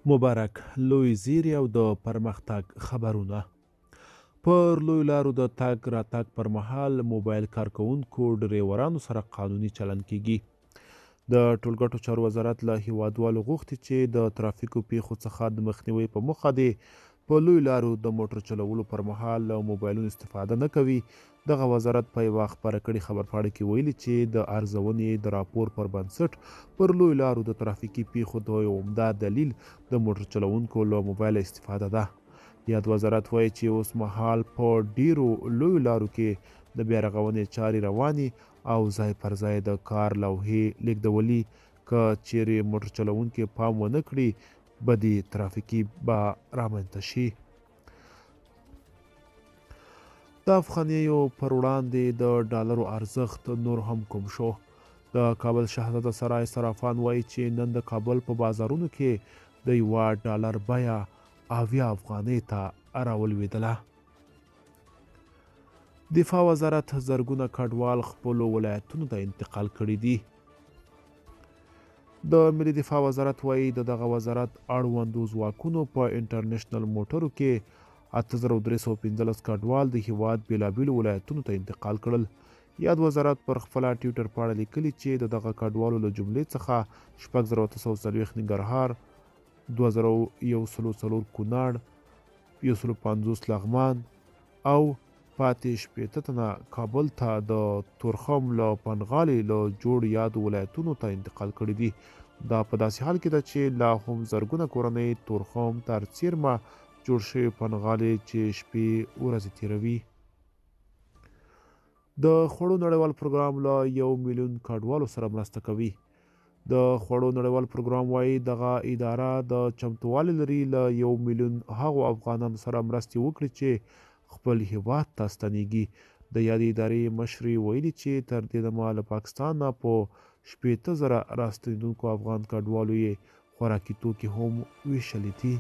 مبارک لوی زیری او د پرمختګ خبرونه. پر لوی لارو د تګ راتګ پر مهال موبایل کارکوونکو ډریورانو سره قانوني چلند کیږي. د ټولګټو چارو وزارت له هیوادوالو غوښتي چې د ترافیکو پیښو څخه د مخنیوي په موخه دی په لوی لارو د موټر چلولو پر مهال له موبایلونو استفاده نه کوي. دغه وزارت په یوه خپره کړې خبرپاڼه کې ویلي چې د ارزونې د راپور پر بنسټ پر لوی لارو د ترافیکي پیښو د یو عمده دلیل د موټر چلوونکو له موبایل استفاده ده. یاد وزارت وایي چې اوس مهال په ډیرو لویو لارو کې د بیا رغونې چارې رواني او ځای پر ځای د کار لوحې لیږدولي. که چیرې موټر چلوونکي پام ونه کړي بدې ترافیکي به رامنځته شي. د افغانیو پر وړاندې د ډالرو ارزښت نور هم کم شو. د کابل شهزاده سرای صرافان وایي چې نن د کابل په بازارونو کې د یوه ډالر بیه 80 افغانۍ ته راولوېدله. دفاع وزارت زرګونه کډوال خپلو ولایتونو ته انتقال کړي دي. د ملي دفاع وزارت وایي د دغه وزارت اړوندو ځواکونو په انټرنیشنل موټرو کې 8315 کډوال د هیواد بیلابیلو ولایتونو ته انتقال کړل. یاد وزارت پر خپله ټویټر پاڼه لیکلي چې د دغه کډوالو له جملې څخه 6840 ننګرهار، 2104 کونړ، 150 لغمان او پاتې 80 تنه کابل ته د تورخم له پنغالي له جوړ یادو ولایتونو ته انتقال کړي دي. دا په داسې حال کې ده چې لا هم زرګونه کورنۍ تورخم تر څیرمه جوړ شوي پنغالي چې شپې ورځې تیروي. د خوړو نړیوال پروګرام له 1 میلیون کډوالو سره مرسته کوي. د خوړو نړیوال پروګرام وایي دغه اداره د چمتووالي لري له 1 میلیون هغو افغانانو سره مرستې وکړي چې خپل هیواد ته ستنیږي. د یادې ادارې مشرې ویلي چې تر دې دمه له پاکستان نه په 80,000 راستنېدونکو افغان کډوالو یې خوراکي توکي هم ویشلي دي.